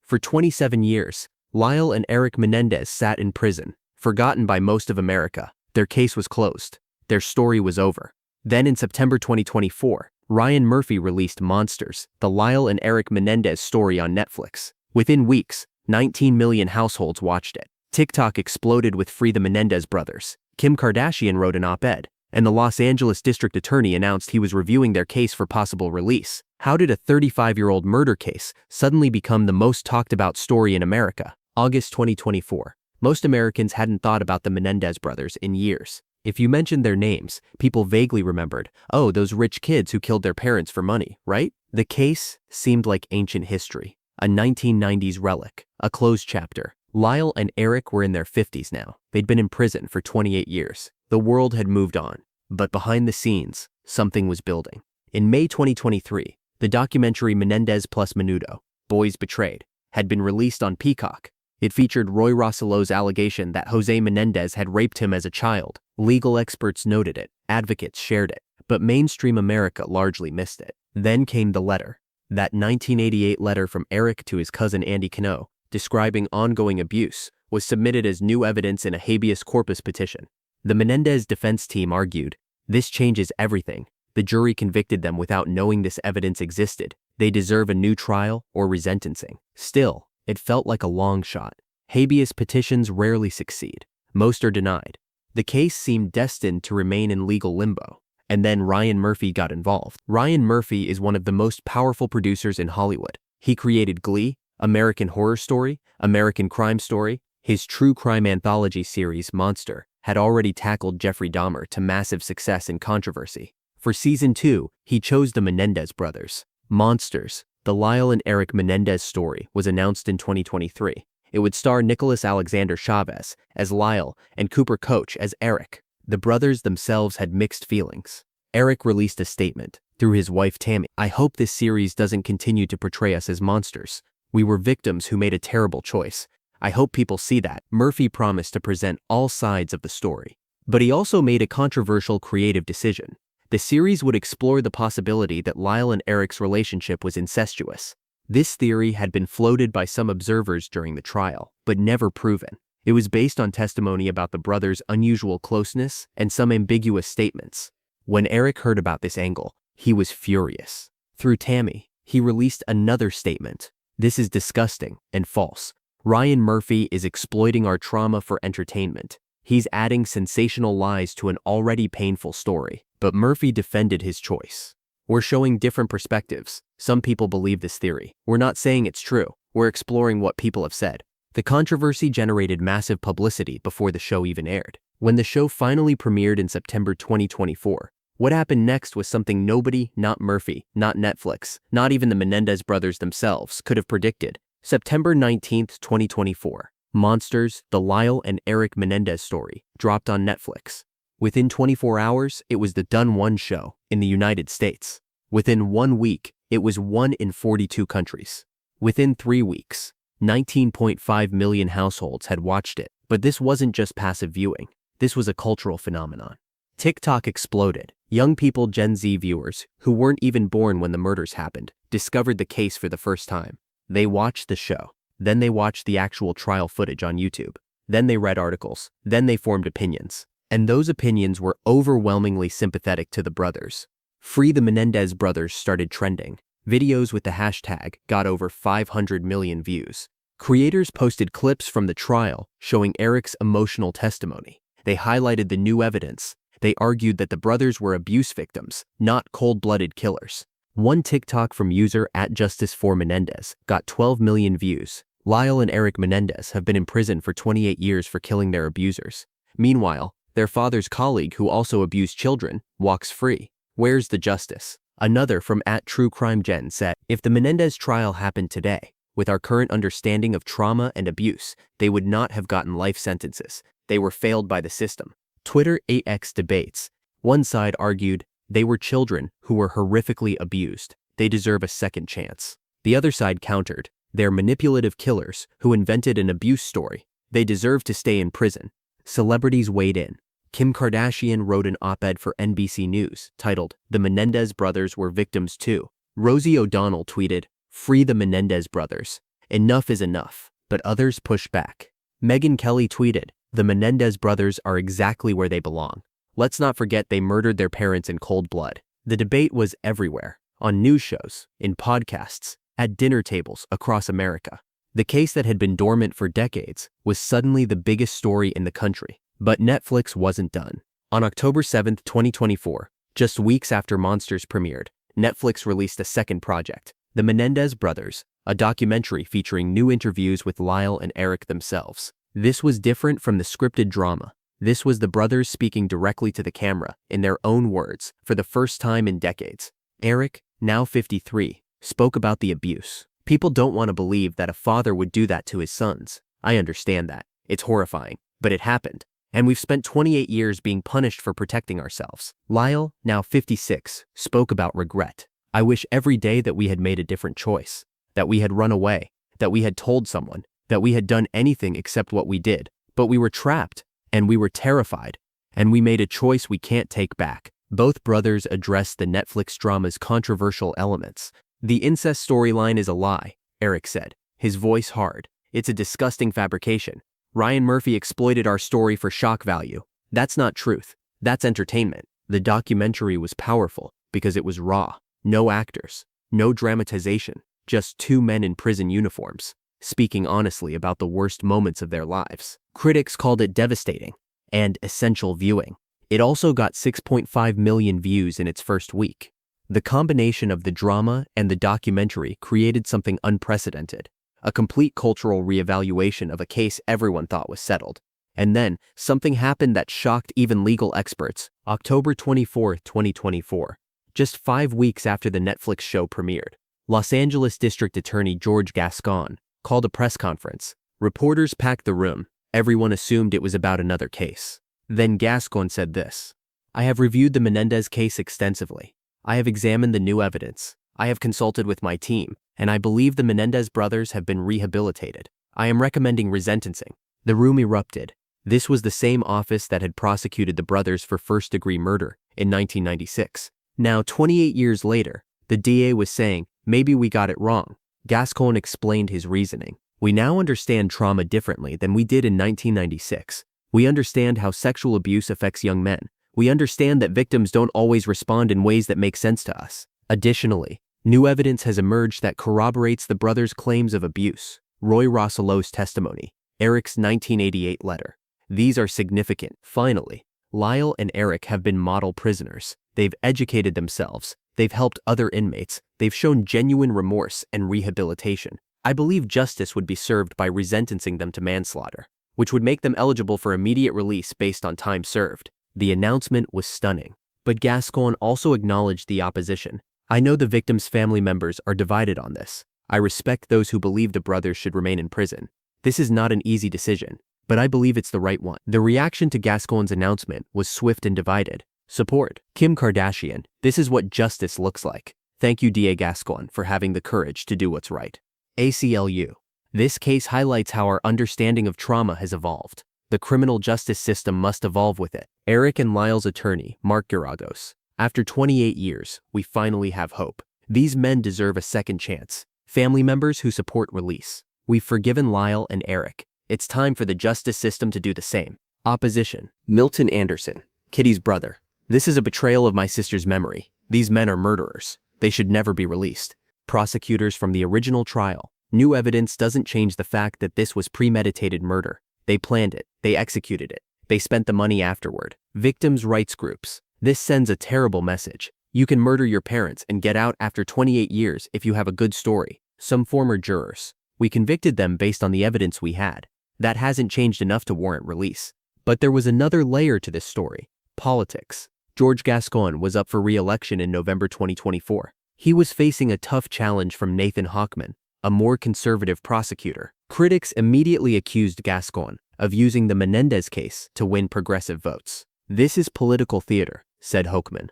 For 27 years, Lyle and Erik Menendez sat in prison, forgotten by most of America. Their case was closed. Their story was over. Then in September 2024, Ryan Murphy released Monsters, the Lyle and Erik Menendez story on Netflix. Within weeks, 19 million households watched it. TikTok exploded with Free the Menendez brothers. Kim Kardashian wrote an op-ed, and the Los Angeles District Attorney announced he was reviewing their case for possible release. How did a 35-year-old murder case suddenly become the most talked about story in America? August 2024. Most Americans hadn't thought about the Menendez brothers in years. If you mentioned their names, people vaguely remembered, oh, those rich kids who killed their parents for money, right? The case seemed like ancient history, a 1990s relic, a closed chapter. Lyle and Erik were in their 50s now. They'd been in prison for 28 years. The world had moved on, but behind the scenes, something was building. In May 2023, the documentary Menendez plus Menudo, Boys Betrayed, had been released on Peacock. It featured Roy Rosselló's allegation that Jose Menendez had raped him as a child. Legal experts noted it, advocates shared it, but mainstream America largely missed it. Then came the letter. That 1988 letter from Erik to his cousin Andy Cano, describing ongoing abuse, was submitted as new evidence in a habeas corpus petition. The Menendez defense team argued, this changes everything. The jury convicted them without knowing this evidence existed. They deserve a new trial or resentencing. Still, it felt like a long shot. Habeas petitions rarely succeed. Most are denied. The case seemed destined to remain in legal limbo. And then Ryan Murphy got involved. Ryan Murphy is one of the most powerful producers in Hollywood. He created Glee, American Horror Story, American Crime Story. His true crime anthology series, Monster, had already tackled Jeffrey Dahmer to massive success and controversy. For season 2, he chose the Menendez brothers. Monsters, the Lyle and Erik Menendez story, was announced in 2023. It would star Nicholas Alexander Chavez as Lyle and Cooper Koch as Erik. The brothers themselves had mixed feelings. Erik released a statement through his wife Tammy. I hope this series doesn't continue to portray us as monsters. We were victims who made a terrible choice. I hope people see that. Murphy promised to present all sides of the story. But he also made a controversial creative decision. The series would explore the possibility that Lyle and Erik's relationship was incestuous. This theory had been floated by some observers during the trial, but never proven. It was based on testimony about the brothers' unusual closeness and some ambiguous statements. When Erik heard about this angle, he was furious. Through Tammy, he released another statement. This is disgusting and false. Ryan Murphy is exploiting our trauma for entertainment. He's adding sensational lies to an already painful story. But Murphy defended his choice. We're showing different perspectives. Some people believe this theory. We're not saying it's true. We're exploring what people have said. The controversy generated massive publicity before the show even aired. When the show finally premiered in September 2024, what happened next was something nobody, not Murphy, not Netflix, not even the Menendez brothers themselves, could have predicted. September 19, 2024. Monsters, the Lyle and Erik Menendez story, dropped on Netflix. Within 24 hours, it was the #1 show in the United States. Within 1 week, it was 1 in 42 countries. Within 3 weeks, 19.5 million households had watched it. But this wasn't just passive viewing. This was a cultural phenomenon. TikTok exploded. Young people, Gen Z viewers, who weren't even born when the murders happened, discovered the case for the first time. They watched the show. Then they watched the actual trial footage on YouTube. Then they read articles. Then they formed opinions. And those opinions were overwhelmingly sympathetic to the brothers. Free the Menendez brothers started trending. Videos with the hashtag got over 500 million views. Creators posted clips from the trial showing Erik's emotional testimony. They highlighted the new evidence. They argued that the brothers were abuse victims, not cold-blooded killers. One TikTok from user @Justice4Menendez got 12 million views. Lyle and Erik Menendez have been in prison for 28 years for killing their abusers. Meanwhile, their father's colleague, who also abused children, walks free. Where's the justice? Another from @TrueCrimeGen said, if the Menendez trial happened today, with our current understanding of trauma and abuse, they would not have gotten life sentences. They were failed by the system. Twitter 8x debates. One side argued, they were children who were horrifically abused. They deserve a second chance. The other side countered, they're manipulative killers who invented an abuse story. They deserve to stay in prison. Celebrities weighed in. Kim Kardashian wrote an op-ed for NBC News titled, The Menendez Brothers Were Victims Too. Rosie O'Donnell tweeted, Free the Menendez Brothers. enough is enough, but others pushed back. Megyn Kelly tweeted, "The Menendez brothers are exactly where they belong. Let's not forget they murdered their parents in cold blood." The debate was everywhere, on news shows, in podcasts, at dinner tables across America. The case that had been dormant for decades was suddenly the biggest story in the country. But Netflix wasn't done. On October 7, 2024, just weeks after Monsters premiered, Netflix released a second project, The Menendez Brothers, a documentary featuring new interviews with Lyle and Erik themselves. This was different from the scripted drama. This was the brothers speaking directly to the camera, in their own words, for the first time in decades. Erik, now 53, spoke about the abuse. "People don't want to believe that a father would do that to his sons. I understand that. It's horrifying, but it happened. And we've spent 28 years being punished for protecting ourselves." Lyle, now 56, spoke about regret. "I wish every day that we had made a different choice, that we had run away, that we had told someone, that we had done anything except what we did. But we were trapped, and we were terrified, and we made a choice we can't take back." Both brothers addressed the Netflix drama's controversial elements. "The incest storyline is a lie," Erik said, his voice hard. "It's a disgusting fabrication. Ryan Murphy exploited our story for shock value. That's not truth. That's entertainment." The documentary was powerful because it was raw. No actors, no dramatization, just two men in prison uniforms, speaking honestly about the worst moments of their lives. Critics called it devastating and essential viewing. It also got 6.5 million views in its first week. The combination of the drama and the documentary created something unprecedented. A complete cultural reevaluation of a case everyone thought was settled. And then, something happened that shocked even legal experts. October 24, 2024. Just 5 weeks after the Netflix show premiered, Los Angeles District Attorney George Gascón called a press conference. Reporters packed the room. Everyone assumed it was about another case. Then Gascón said this: "I have reviewed the Menendez case extensively. I have examined the new evidence. I have consulted with my team, and I believe the Menendez brothers have been rehabilitated. I am recommending resentencing." The room erupted. This was the same office that had prosecuted the brothers for first-degree murder in 1996. Now, 28 years later, the DA was saying, "Maybe we got it wrong." Gascón explained his reasoning. "We now understand trauma differently than we did in 1996. We understand how sexual abuse affects young men. We understand that victims don't always respond in ways that make sense to us. Additionally, new evidence has emerged that corroborates the brothers' claims of abuse. Roy Rosselow's testimony, Erik's 1988 letter. These are significant. Finally, Lyle and Erik have been model prisoners. They've educated themselves. They've helped other inmates. They've shown genuine remorse and rehabilitation. I believe justice would be served by resentencing them to manslaughter, which would make them eligible for immediate release based on time served." The announcement was stunning. But Gascón also acknowledged the opposition. "I know the victims' family members are divided on this. I respect those who believe the brothers should remain in prison. This is not an easy decision, but I believe it's the right one." The reaction to Gascón's announcement was swift and divided. Support. Kim Kardashian, "This is what justice looks like. Thank you, DA Gascón, for having the courage to do what's right." ACLU. "This case highlights how our understanding of trauma has evolved. The criminal justice system must evolve with it." Erik and Lyle's attorney, Mark Geragos. "After 28 years, we finally have hope. These men deserve a second chance. Family members who support release. We've forgiven Lyle and Erik. It's time for the justice system to do the same." Opposition. Milton Anderson, Kitty's brother. "This is a betrayal of my sister's memory. These men are murderers. They should never be released." Prosecutors from the original trial. "New evidence doesn't change the fact that this was premeditated murder. They planned it. They executed it. They spent the money afterward." Victims' rights groups. "This sends a terrible message. You can murder your parents and get out after 28 years if you have a good story." Some former jurors. "We convicted them based on the evidence we had. That hasn't changed enough to warrant release." But there was another layer to this story. Politics. George Gascón was up for re-election in November 2024. He was facing a tough challenge from Nathan Hochman, a more conservative prosecutor. Critics immediately accused Gascón of using the Menendez case to win progressive votes. "This is political theater," said Hochman.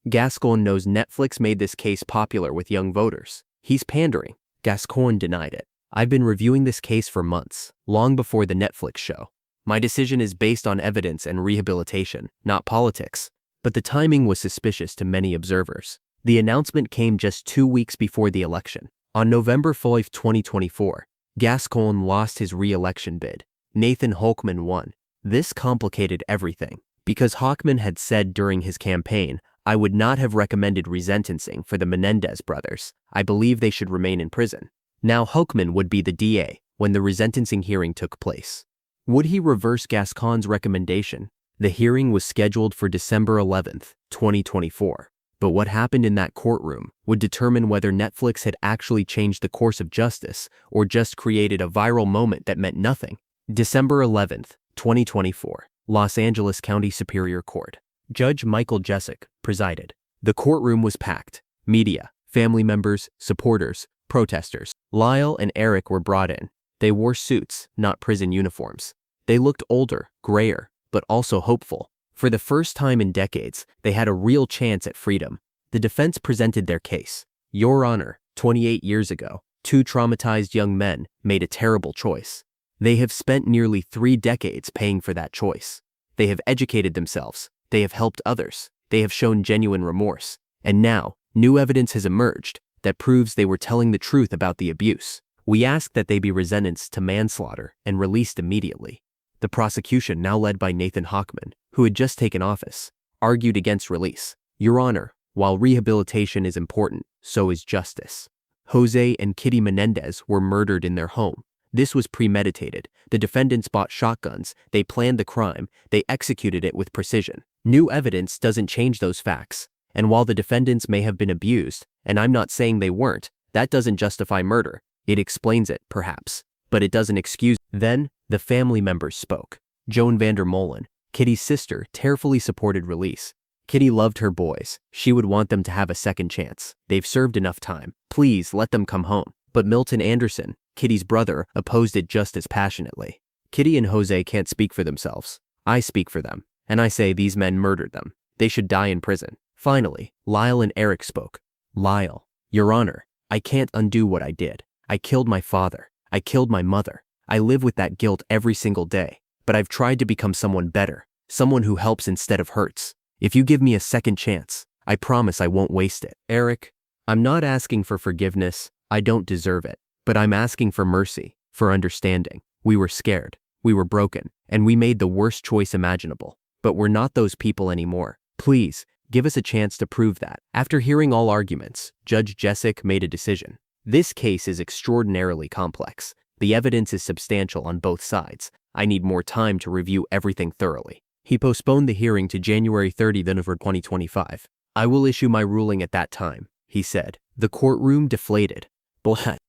"Gascón knows Netflix made this case popular with young voters. He's pandering." Gascón denied it. "I've been reviewing this case for months, long before the Netflix show. My decision is based on evidence and rehabilitation, not politics." But the timing was suspicious to many observers. The announcement came just 2 weeks before the election. On November 5, 2024, Gascón lost his re-election bid. Nathan Hochman won. This complicated everything, because Hochman had said during his campaign, "I would not have recommended resentencing for the Menendez brothers. I believe they should remain in prison." Now Hochman would be the DA when the resentencing hearing took place. Would he reverse Gascón's recommendation? The hearing was scheduled for December 11th, 2024. But what happened in that courtroom would determine whether Netflix had actually changed the course of justice or just created a viral moment that meant nothing. December 11th, 2024, Los Angeles County Superior Court. Judge Michael Jessup presided. The courtroom was packed. Media, family members, supporters, protesters. Lyle and Erik were brought in. They wore suits, not prison uniforms. They looked older, grayer, but also hopeful. For the first time in decades, they had a real chance at freedom. The defense presented their case. Your Honor, 28 years ago, two traumatized young men made a terrible choice. They have spent nearly 3 decades paying for that choice. They have educated themselves. They have helped others. They have shown genuine remorse. And now, new evidence has emerged that proves they were telling the truth about the abuse. We ask that they be resentenced to manslaughter and released immediately. The prosecution, now led by Nathan Hochman, who had just taken office, argued against release. Your Honor, while rehabilitation is important, so is justice. Jose and Kitty Menendez were murdered in their home. This was premeditated. The defendants bought shotguns, they planned the crime, they executed it with precision. New evidence doesn't change those facts. And while the defendants may have been abused, and I'm not saying they weren't, that doesn't justify murder. It explains it, perhaps, but it doesn't excuse. Then, the family members spoke. Joan Vander Molen, Kitty's sister, tearfully supported release. Kitty loved her boys. She would want them to have a second chance. They've served enough time. Please let them come home. But Milton Anderson, Kitty's brother, opposed it just as passionately. Kitty and Jose can't speak for themselves. I speak for them, and I say these men murdered them. They should die in prison. Finally, Lyle and Erik spoke. Lyle, Your Honor, I can't undo what I did. I killed my father. I killed my mother. I live with that guilt every single day, but I've tried to become someone better, someone who helps instead of hurts. If you give me a second chance, I promise I won't waste it. Erik, I'm not asking for forgiveness. I don't deserve it, but I'm asking for mercy, for understanding. We were scared. We were broken, and we made the worst choice imaginable. But we're not those people anymore. Please, give us a chance to prove that. After hearing all arguments, Judge Jessup made a decision. This case is extraordinarily complex. The evidence is substantial on both sides. I need more time to review everything thoroughly. He postponed the hearing to January 30, 2025. I will issue my ruling at that time, he said. The courtroom deflated.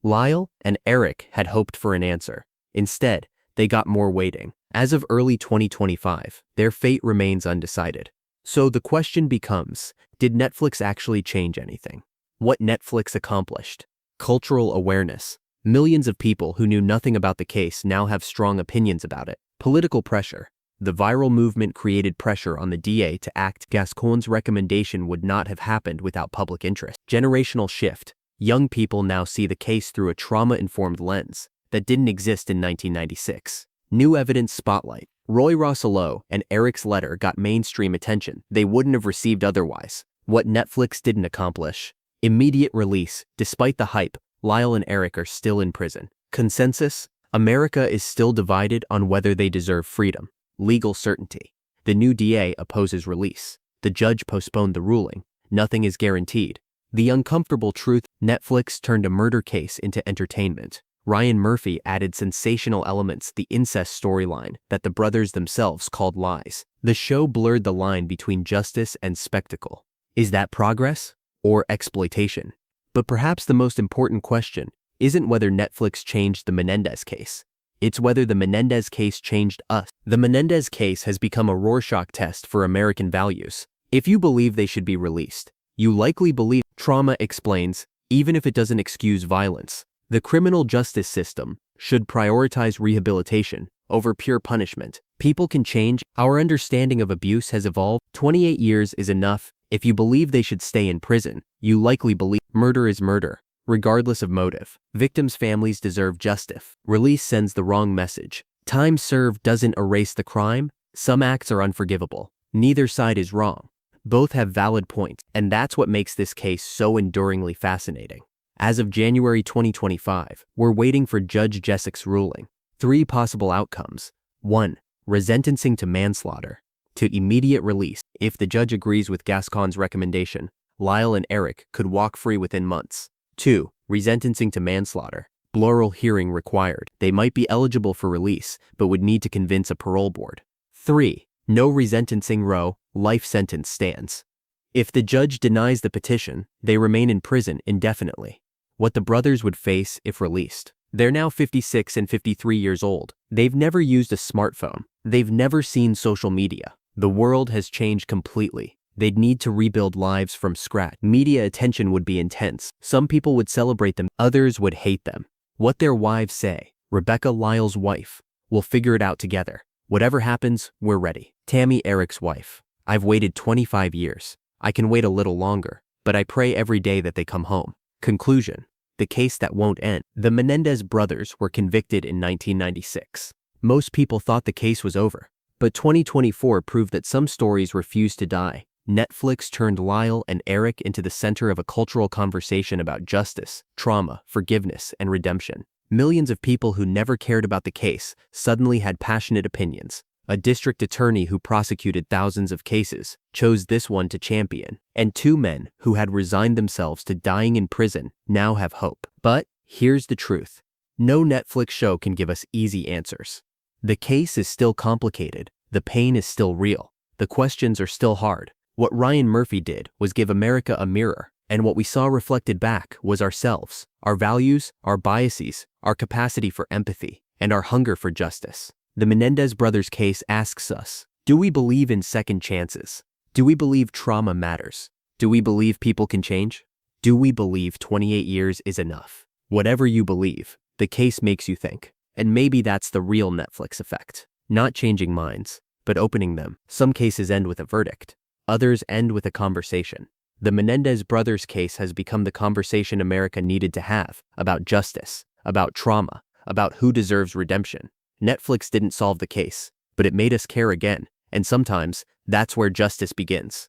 Lyle and Erik had hoped for an answer. Instead, they got more waiting. As of early 2025, their fate remains undecided. So the question becomes, did Netflix actually change anything? What Netflix accomplished? Cultural awareness. Millions of people who knew nothing about the case now have strong opinions about it. Political pressure. The viral movement created pressure on the DA to act. Gascón's recommendation would not have happened without public interest. Generational shift. Young people now see the case through a trauma-informed lens that didn't exist in 1996. New evidence spotlight. Roy Rosselot and Erik's letter got mainstream attention they wouldn't have received otherwise. What Netflix didn't accomplish. Immediate release. Despite the hype, Lyle and Erik are still in prison. Consensus? America is still divided on whether they deserve freedom. Legal certainty. The new DA opposes release. The judge postponed the ruling. Nothing is guaranteed. The uncomfortable truth. Netflix turned a murder case into entertainment. Ryan Murphy added sensational elements, the incest storyline that the brothers themselves called lies. The show blurred the line between justice and spectacle. Is that progress or exploitation? But perhaps the most important question isn't whether Netflix changed the Menendez case. It's whether the Menendez case changed us. The Menendez case has become a Rorschach test for American values. If you believe they should be released, you likely believe. Trauma explains, even if it doesn't excuse violence. The criminal justice system should prioritize rehabilitation over pure punishment. People can change. Our understanding of abuse has evolved. 28 years is enough. If you believe they should stay in prison, you likely believe murder is murder, regardless of motive. Victims' families deserve justice. Release sends the wrong message. Time served doesn't erase the crime. Some acts are unforgivable. Neither side is wrong. Both have valid points, and that's what makes this case so enduringly fascinating. As of January 2025, we're waiting for Judge Gascón's ruling. 3 possible outcomes. 1. Resentencing to manslaughter. 2. Immediate release. If the judge agrees with Gascón's recommendation, Lyle and Erik could walk free within months. 2. Resentencing to manslaughter. Plural hearing required. They might be eligible for release, but would need to convince a parole board. 3. No resentencing row, life sentence stands. If the judge denies the petition, they remain in prison indefinitely. What the brothers would face if released. They're now 56 and 53 years old. They've never used a smartphone. They've never seen social media. The world has changed completely. They'd need to rebuild lives from scratch. Media attention would be intense. Some people would celebrate them, others would hate them. What their wives say. Rebecca, Lyle's wife. We'll figure it out together. Whatever happens, we're ready. Tammy, Erik's wife. I've waited 25 years. I can wait a little longer, but I pray every day that they come home. Conclusion. The case that won't end. The Menendez brothers were convicted in 1996. Most people thought the case was over, but 2024 proved that some stories refuse to die. Netflix turned Lyle and Erik into the center of a cultural conversation about justice, trauma, forgiveness, and redemption. Millions of people who never cared about the case suddenly had passionate opinions. A district attorney who prosecuted thousands of cases chose this one to champion, and 2 men who had resigned themselves to dying in prison now have hope. But here's the truth. No Netflix show can give us easy answers. The case is still complicated. The pain is still real. The questions are still hard. What Ryan Murphy did was give America a mirror, and what we saw reflected back was ourselves, our values, our biases, our capacity for empathy, and our hunger for justice. The Menendez brothers case asks us, do we believe in second chances? Do we believe trauma matters? Do we believe people can change? Do we believe 28 years is enough? Whatever you believe, the case makes you think. And maybe that's the real Netflix effect. Not changing minds, but opening them. Some cases end with a verdict. Others end with a conversation. The Menendez brothers case has become the conversation America needed to have about justice, about trauma, about who deserves redemption. Netflix didn't solve the case, but it made us care again, and sometimes that's where justice begins.